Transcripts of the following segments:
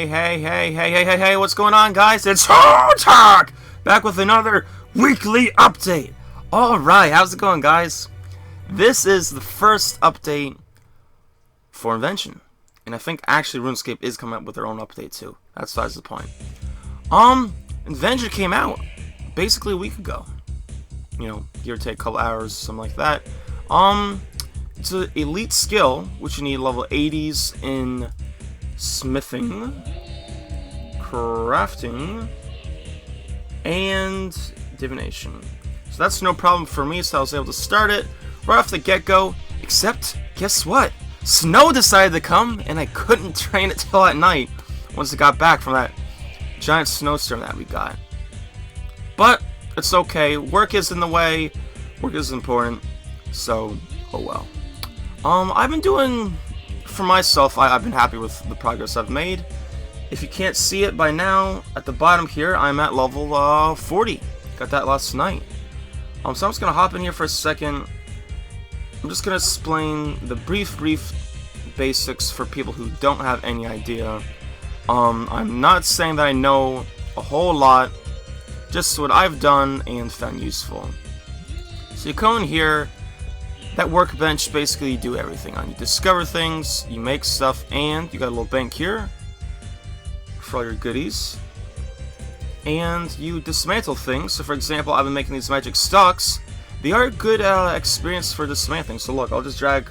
Hey, what's going on, guys? It's Hotak! Back with another weekly update. Alright, how's it going, guys? This is the first update for Invention. And I think actually RuneScape is coming up with their own update too. That's besides the point. Invention came out basically a week ago. You know, give or take a couple hours, something like that. It's an elite skill, which you need level 80s in smithing, crafting, and divination. So that's no problem for me, so I was able to start it right off the get-go, except, guess what? Snow decided to come, and I couldn't train it till at night, once it got back from that giant snowstorm that we got. But, it's okay, work is in the way, work is important, so, oh well. I've been doing, for myself, I've been happy with the progress I've made. If you can't see it by now, at the bottom here, I'm at level 40. Got that last night. So I'm just going to hop in here for a second. I'm just going to explain the brief basics for people who don't have any idea. I'm not saying that I know a whole lot, just what I've done and found useful. So you come in here. That workbench, basically you do everything on. You discover things, you make stuff, and you got a little bank here for all your goodies. And you dismantle things. So for example, I've been making these magic stocks. They are a good experience for dismantling. So look, I'll just drag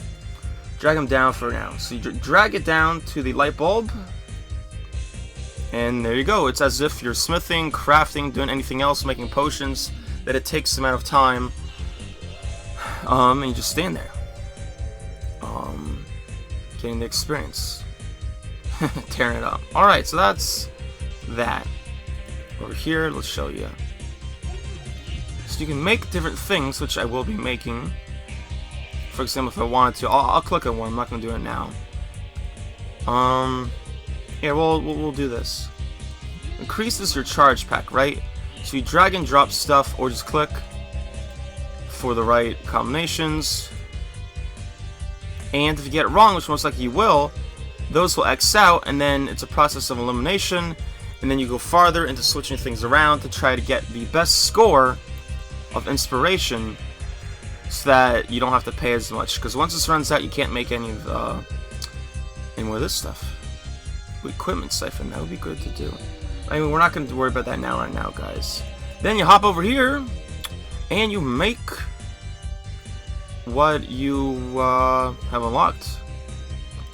them down for now. So you drag it down to the light bulb. And there you go. It's as if you're smithing, crafting, doing anything else, making potions, that it takes a amount of time. And you just stand there, getting the experience, tearing it up. Alright, so that's that. Over here, let's show you. So you can make different things, which I will be making. For example, if I wanted to, I'll click on one, I'm not going to do it now. Yeah, we'll do this. Increases your charge pack, right? So you drag and drop stuff, or just click for the right combinations, and if you get it wrong, which most likely you will, those will X out, and then it's a process of elimination, and then you go farther into switching things around to try to get the best score of inspiration so that you don't have to pay as much, because once this runs out you can't make any more of this stuff. Equipment siphon, that would be good to do. I mean, we're not going to worry about that right now, guys. Then you hop over here and you make what you have unlocked.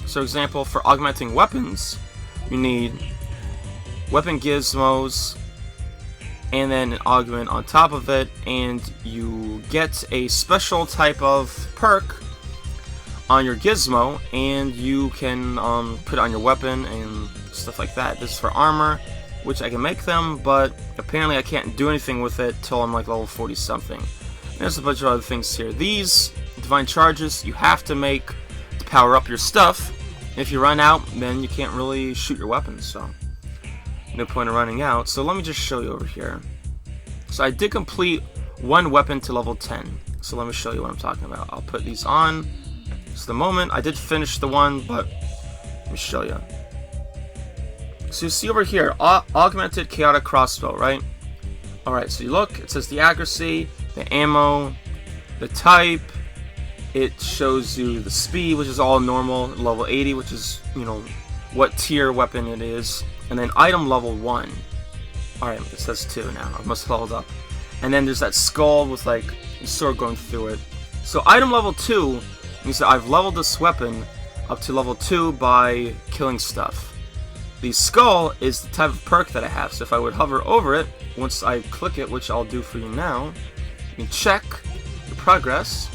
So, example, for augmenting weapons, you need weapon gizmos, and then an augment on top of it, and you get a special type of perk on your gizmo, and you can put it on your weapon and stuff like that. This is for armor, which I can make them, but apparently I can't do anything with it till I'm like level 40 something. There's a bunch of other things here. These divine charges you have to make to power up your stuff. If you run out, then you can't really shoot your weapons, so no point in running out. So let me just show you over here. So I did complete one weapon to level 10. So let me show you what I'm talking about. I'll put these on. Just a moment. I did finish the one, but let me show you. So you see over here, augmented chaotic crossbow, right? Alright, so you look, it says the accuracy, the ammo, the type, it shows you the speed, which is all normal, level 80, which is, you know, what tier weapon it is, and then item level 1. Alright, it says 2 now, I must have leveled up. And then there's that skull with like a sword going through it. So item level 2 means that I've leveled this weapon up to level 2 by killing stuff. The skull is the type of perk that I have, so if I would hover over it, once I click it, which I'll do for you now, you can check the progress,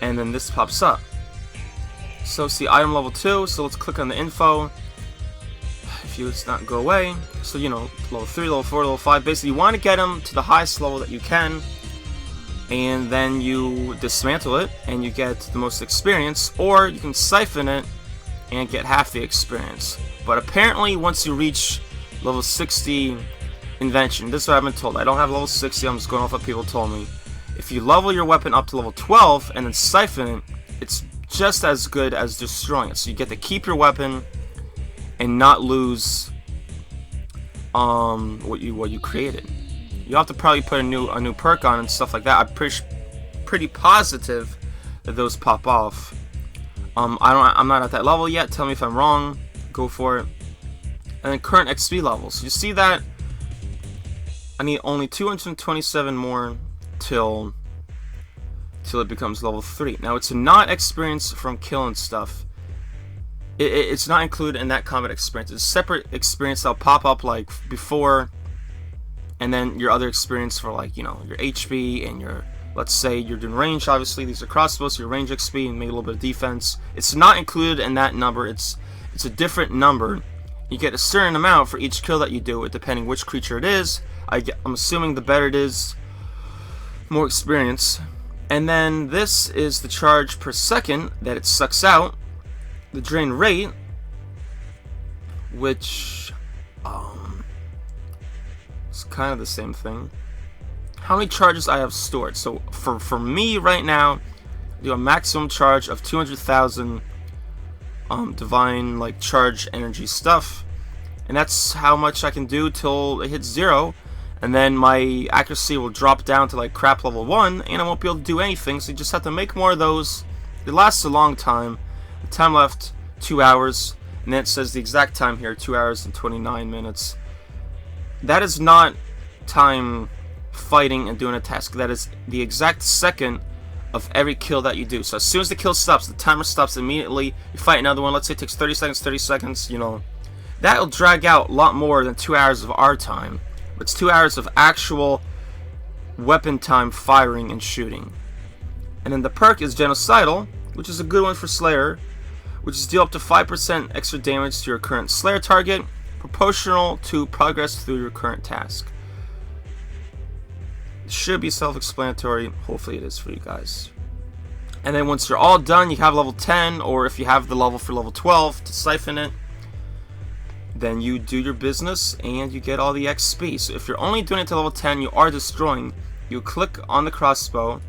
and then this pops up. So see, item level 2, so let's click on the info. If you it's not go away, so you know, level 3, level 4, level 5, basically you want to get them to the highest level that you can, and then you dismantle it, and you get the most experience, or you can siphon it and get half the experience. But apparently once you reach level 60 Invention, this is what I've been told, I don't have level 60, I'm just going off what people told me. If you level your weapon up to level 12 and then siphon it, it's just as good as destroying it. So you get to keep your weapon, and not lose what you created. You have to probably put a new perk on and stuff like that. I'm pretty positive that those pop off. I'm not at that level yet. Tell me if I'm wrong. Go for it. And then current XP levels. You see that I need only 227 more till it becomes level 3. Now it's not experience from killing stuff. It's not included in that combat experience. It's a separate experience that'll pop up like before, and then your other experience for, like, you know, your HP and your, let's say you're doing range. Obviously these are crossbows, so your range XP and maybe a little bit of defense. It's not included in that number. It's a different number. You get a certain amount for each kill that you do, depending which creature it is. I'm assuming the better it is, more experience. And then this is the charge per second that it sucks out. The drain rate, which is kind of the same thing. How many charges I have stored. So for me right now, I do a maximum charge of 200,000 divine, like, charge energy stuff, and that's how much I can do till it hits 0. And then my accuracy will drop down to like crap level 1, and I won't be able to do anything. So you just have to make more of those. It lasts a long time. The time left 2 hours, and then it says the exact time here, 2 hours and 29 minutes. That is not time fighting and doing a task. That is the exact second of every kill that you do. So as soon as the kill stops, the timer stops immediately. You fight another one. Let's say it takes 30 seconds, you know. That'll drag out a lot more than 2 hours of our time. It's 2 hours of actual weapon time firing and shooting. And then the perk is Genocidal, which is a good one for Slayer, which is deal up to 5% extra damage to your current Slayer target, proportional to progress through your current task. It should be self-explanatory. Hopefully it is for you guys. And then once you're all done, you have level 10, or if you have the level for level 12 to siphon it, then you do your business and you get all the XP. So if you're only doing it to level 10, you are destroying. You click on the crossbow,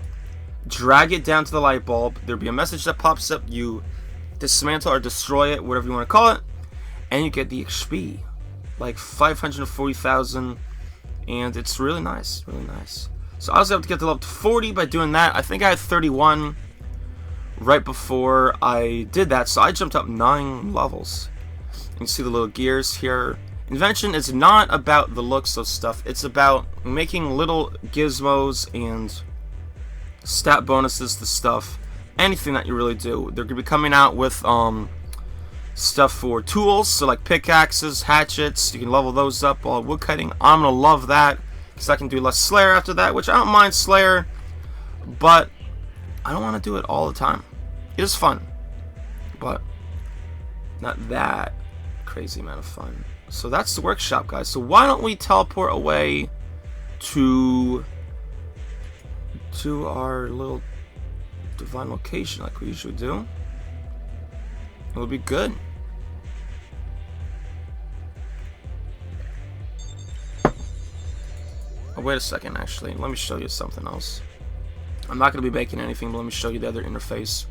drag it down to the light bulb, there'll be a message that pops up, you dismantle or destroy it, whatever you want to call it, and you get the XP, like 540,000, and it's really nice, really nice. So I was able to get the level to 40 by doing that. I think I had 31 right before I did that, so I jumped up 9 levels. You can see the little gears here. Invention is not about the looks of stuff. It's about making little gizmos and stat bonuses to stuff. Anything that you really do. They're going to be coming out with stuff for tools. So like pickaxes, hatchets. You can level those up while woodcutting. I'm going to love that, because I can do less Slayer after that. Which I don't mind Slayer, but I don't want to do it all the time. It is fun, but not that crazy amount of fun. So that's the workshop, guys. So why don't we teleport away to our little divine location like we usually do? It would be good. Oh, wait a second, actually. Let me show you something else. I'm not going to be making anything, but let me show you the other interface.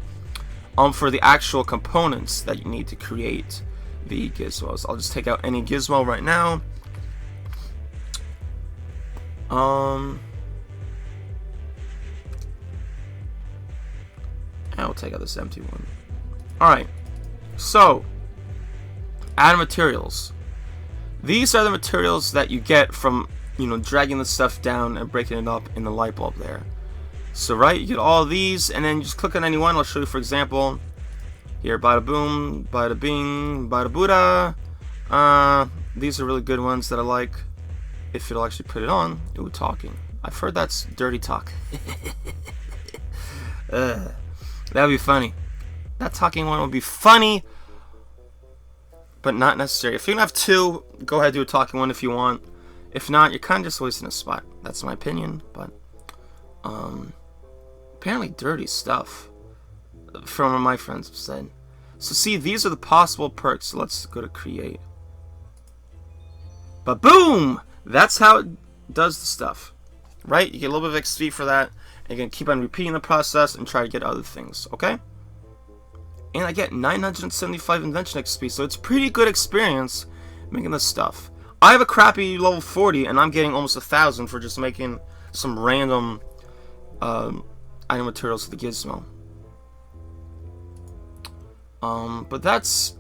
For the actual components that you need to create the gizmos. I'll just take out any gizmo right now. I'll take out this empty one. Alright, so add materials. These are the materials that you get from, you know, dragging the stuff down and breaking it up in the light bulb there. So right, you get all of these, and then you just click on any one. I'll show you, for example, here, bada boom, bada bing, bada buddha. These are really good ones that I like. If it'll actually put it on. Ooh, talking. I've heard that's dirty talk. That'd be funny. That talking one would be funny, but not necessary. If you have 2, go ahead and do a talking one if you want. If not, you're kind of just wasting a spot. That's my opinion, but apparently dirty stuff from what my friends have said. So see, these are the possible perks. So let's go to create. But boom! That's how it does the stuff. Right? You get a little bit of XP for that. And you can keep on repeating the process and try to get other things. Okay? and I get 975 Invention XP, so it's pretty good experience making this stuff. I have a crappy level 40, and I'm getting almost 1,000 for just making some random item materials for the gizmo. But that's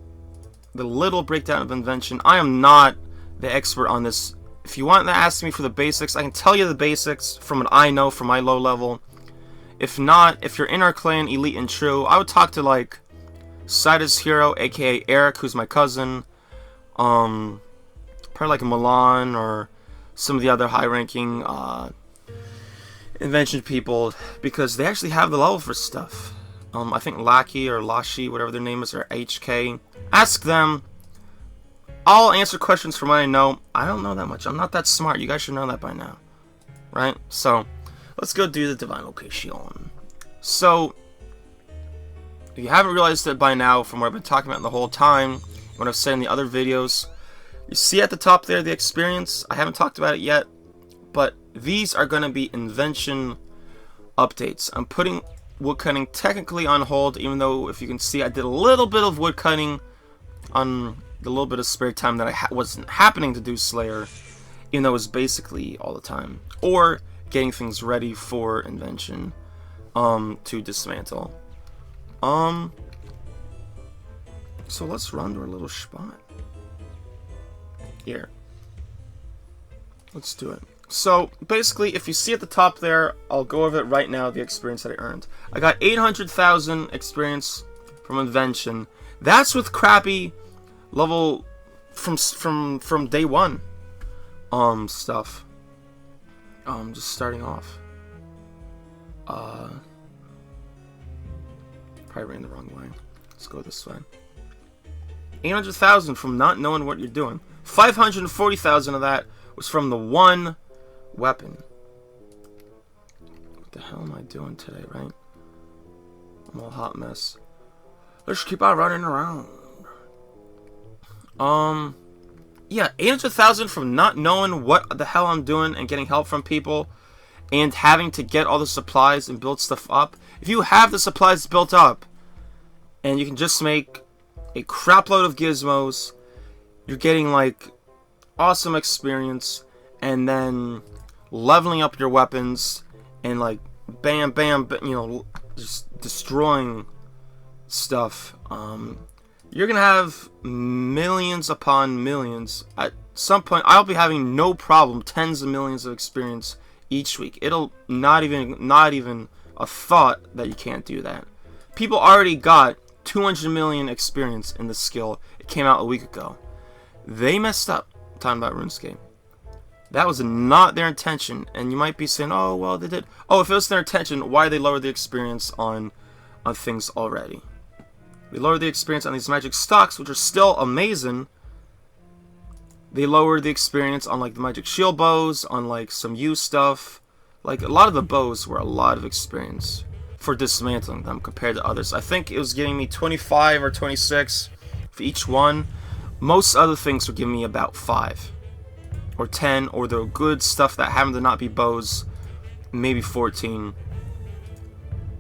the little breakdown of Invention. I am not the expert on this. If you want to ask me for the basics, I can tell you the basics from what I know from my low level. If not, if you're in our clan, Elite and True, I would talk to like Sida's Hero, aka Eric, who's my cousin. Probably like Milan or some of the other high-ranking Invention people, because they actually have the level for stuff. I think Lackey or Lashi, whatever their name is, or HK. Ask them. I'll answer questions from what I know. I don't know that much. I'm not that smart. You guys should know that by now. Right? So, let's go do the Divine Location. So, if you haven't realized it by now, from what I've been talking about the whole time, what I've said in the other videos, you see at the top there the experience. I haven't talked about it yet, but these are going to be Invention updates. I'm putting woodcutting technically on hold, even though, if you can see, I did a little bit of woodcutting on the little bit of spare time that I wasn't happening to do Slayer, even though it was basically all the time, or getting things ready for Invention to dismantle. So let's run to our little spot here. Let's do it. So basically, if you see at the top there, I'll go over it right now, the experience that I earned. I got 800,000 experience from Invention. That's with crappy level from day one stuff. Just starting off. Probably ran the wrong way. Let's go this way. 800,000 from not knowing what you're doing. 540,000 of that was from the one weapon. What the hell am I doing today, right? I'm all hot mess. Let's keep on running around. Yeah, 800,000 from not knowing what the hell I'm doing and getting help from people and having to get all the supplies and build stuff up. If you have the supplies built up and you can just make a crapload of gizmos, you're getting like awesome experience, and then leveling up your weapons and like bam bam, you know, just destroying stuff. You're gonna have millions upon millions. At some point I'll be having no problem tens of millions of experience each week. It'll not even a thought that you can't do that. People already got 200 million experience in the skill. It came out a week ago. They messed up talking about RuneScape. That was not their intention, and you might be saying, oh well, they did. Oh, if it was their intention, why they lowered the experience on things already? They lowered the experience on these magic stocks, which are still amazing. They lowered the experience on like the magic shield bows, on like some U stuff. Like a lot of the bows were a lot of experience for dismantling them compared to others. I think it was giving me 25 or 26 for each one. Most other things were giving me about 5 or 10, or the good stuff that happened to not be bows, maybe 14.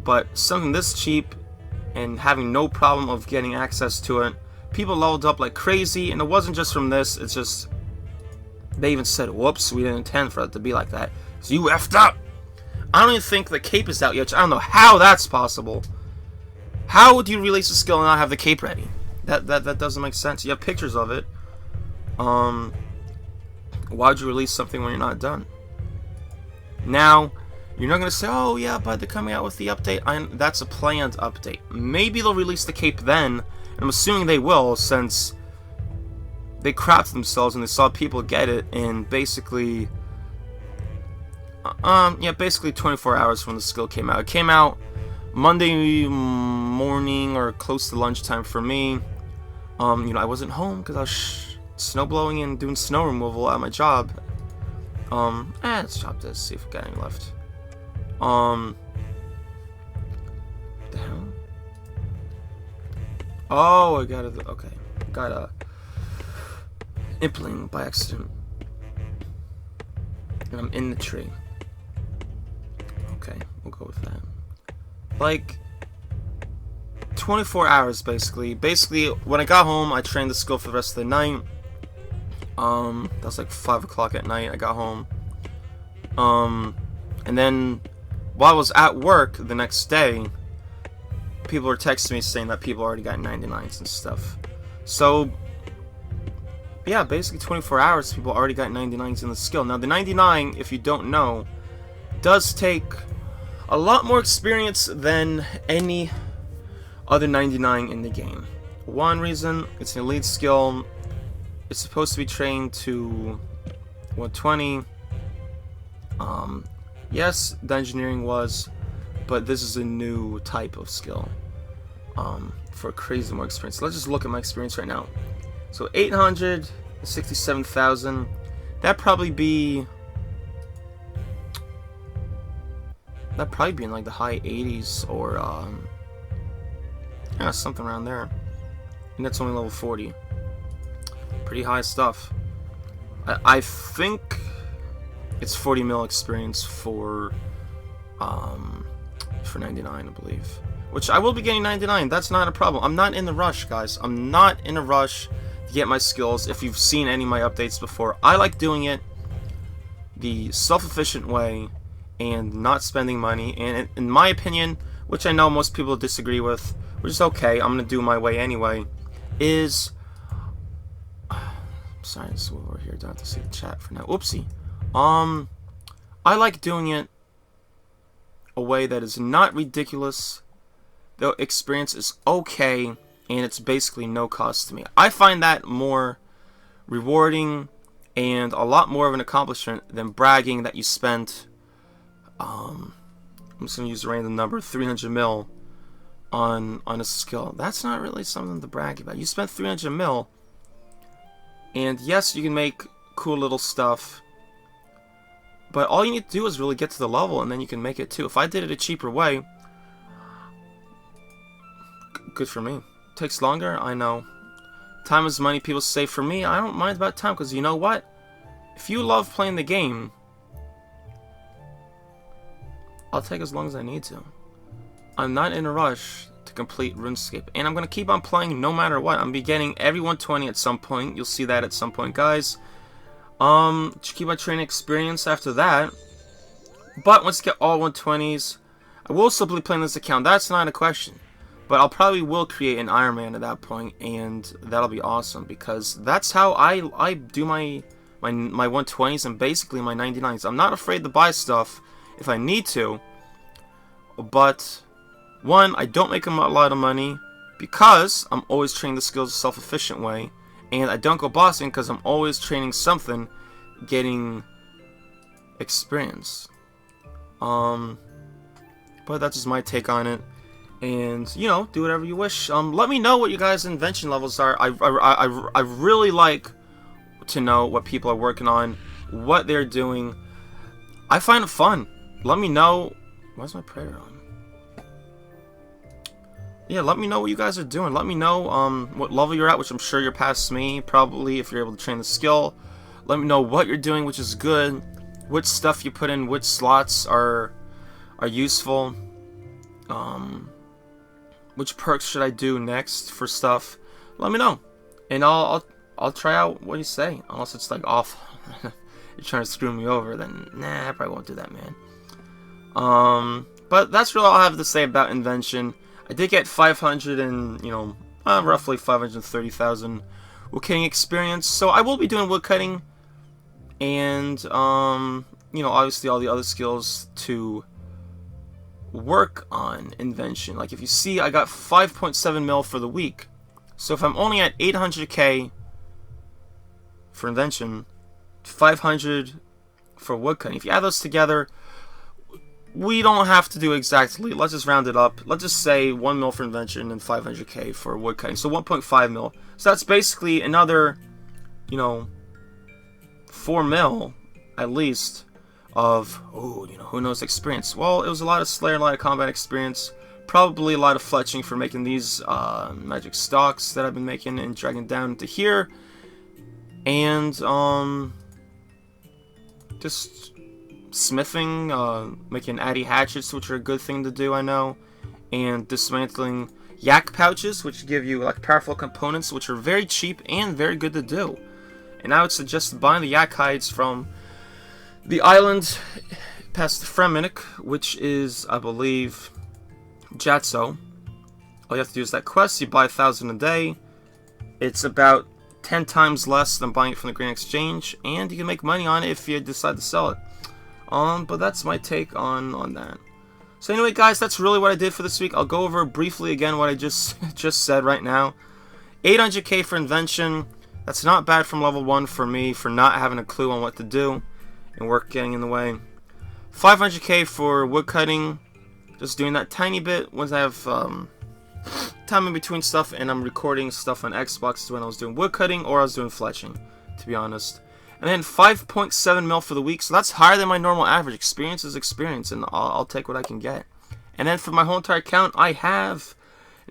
But something this cheap and having no problem of getting access to it, people leveled up like crazy, and it wasn't just from this, it's just they even said, whoops, we didn't intend for it to be like that, so you effed up. I don't even think the cape is out yet. I don't know how that's possible. How would you release a skill and not have the cape ready? That doesn't make sense. You have pictures of it. Why would you release something when you're not done? Now, you're not going to say, oh yeah, but they're coming out with the update. That's a planned update. Maybe they'll release the cape then, and I'm assuming they will, since they crapped themselves and they saw people get it in basically, basically 24 hours from the skill came out. It came out Monday morning or close to lunchtime for me. I wasn't home because I was snow blowing and doing snow removal at my job. Let's chop this, see if we got any left. What the hell? Oh, I got it. Okay, got a impling by accident, and I'm in the tree. Okay, we'll go with that. Like 24 hours basically. Basically, when I got home, I trained the skill for the rest of the night. That was like 5 o'clock at night. I got home. And then while I was at work the next day, people were texting me saying that people already got 99s and stuff. So yeah, basically 24 hours, people already got 99s in the skill. Now the 99, if you don't know, does take a lot more experience than any other 99 in the game. One reason, it's an elite skill. It's supposed to be trained to 120. Yes, the engineering was, but this is a new type of skill for crazy more experience. Let's just look at my experience right now. So 867,000. That'd probably be in like the high 80s or yeah, something around there. And that's only level 40. Pretty high stuff. I think it's 40 mil experience for 99, I believe. Which I will be getting 99. That's not a problem. I'm not in the rush, guys. I'm not in a rush to get my skills. If you've seen any of my updates before, I like doing it the self-efficient way and not spending money. And in my opinion, which I know most people disagree with, which is okay, I'm gonna do my way anyway, is sorry, this is over here. Don't have to see the chat for now. Oopsie. I like doing it a way that is not ridiculous. The experience is okay, and it's basically no cost to me. I find that more rewarding and a lot more of an accomplishment than bragging that you spent, I'm just going to use a random number, 300 mil on a skill. That's not really something to brag about. You spent 300 mil, and yes, you can make cool little stuff, but all you need to do is really get to the level, and then you can make it too. If I did it a cheaper way, good for me. Takes longer, I know. Time is money, people say. For me, I don't mind about time, because you know what? If you love playing the game, I'll take as long as I need to. I'm not in a rush to complete RuneScape, and I'm going to keep on playing no matter what. I'm be getting every 120 at some point. You'll see that at some point, guys. To keep my training experience after that. But once I get all 120s, I will still be playing this account. That's not a question. But I'll probably will create an Iron Man at that point, and that'll be awesome, because that's how I do my 120s and basically my 99s. I'm not afraid to buy stuff if I need to, but one, I don't make a lot of money because I'm always training the skills a self-efficient way, and I don't go bossing because I'm always training something, getting experience. But that's just my take on it. And, you know, do whatever you wish. Let me know what you guys' invention levels are. I really like to know what people are working on, what they're doing. I find it fun. Let me know. Why's my prayer on? Yeah, let me know what you guys are doing. Let me know what level you're at, which I'm sure you're past me, probably, if you're able to train the skill. Let me know what you're doing, which is good. Which stuff you put in, which slots are useful. Which perks should I do next for stuff? Let me know, and I'll try out what you say. Unless it's like off, you're trying to screw me over, then nah, I probably won't do that, man. But that's really all I have to say about Invention. I did get 500 and roughly 530,000 woodcutting experience, so I will be doing woodcutting, and obviously all the other skills to work on Invention. Like if you see, I got 5.7 mil for the week. So if I'm only at 800k for Invention, 500 for woodcutting. If you add those together, we don't have to do exactly. Let's just round it up. Let's just say 1 mil for Invention and 500k for woodcutting. So 1.5 mil. So that's basically another, 4 mil at least of, who knows, experience. Well, it was a lot of Slayer, a lot of combat experience, probably a lot of fletching for making these magic stocks that I've been making and dragging down to here, and just smithing, making addy hatchets, which are a good thing to do, I know, and dismantling. yak pouches, which give you like powerful components, which are very cheap and very good to do. And I would suggest buying the yak hides from the island past Fremennik, which is, I believe, Jatso. All you have to do is that quest. You buy 1,000 a day. It's about 10 times less than buying it from the Green Exchange, and you can make money on it if you decide to sell it. But that's my take on that. So anyway, guys, that's really what I did for this week. I'll go over briefly again what I just said right now. 800k for Invention. That's not bad from level 1 for me for not having a clue on what to do and work getting in the way. 500k for woodcutting. Just doing that tiny bit once I have time in between stuff, and I'm recording stuff on Xbox when I was doing woodcutting or I was doing fletching, to be honest. And then 5.7 mil for the week, so that's higher than my normal average. Experience is experience, and I'll take what I can get. And then for my whole entire account, I have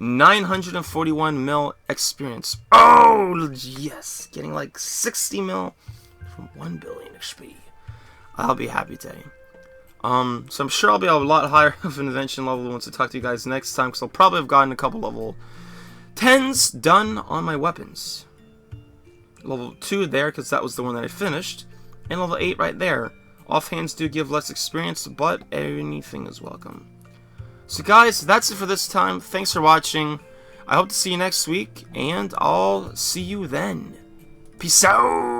941 mil experience. Oh, yes! Getting like 60 mil from 1 billion XP. I'll be happy today. So I'm sure I'll be a lot higher of an Invention level once I talk to you guys next time, because I'll probably have gotten a couple level 10s done on my weapons. Level 2 there, because that was the one that I finished, and level 8 right there. Offhands do give less experience, but anything is welcome. So guys, that's it for this time. Thanks for watching. I hope to see you next week, and I'll see you then. Peace out!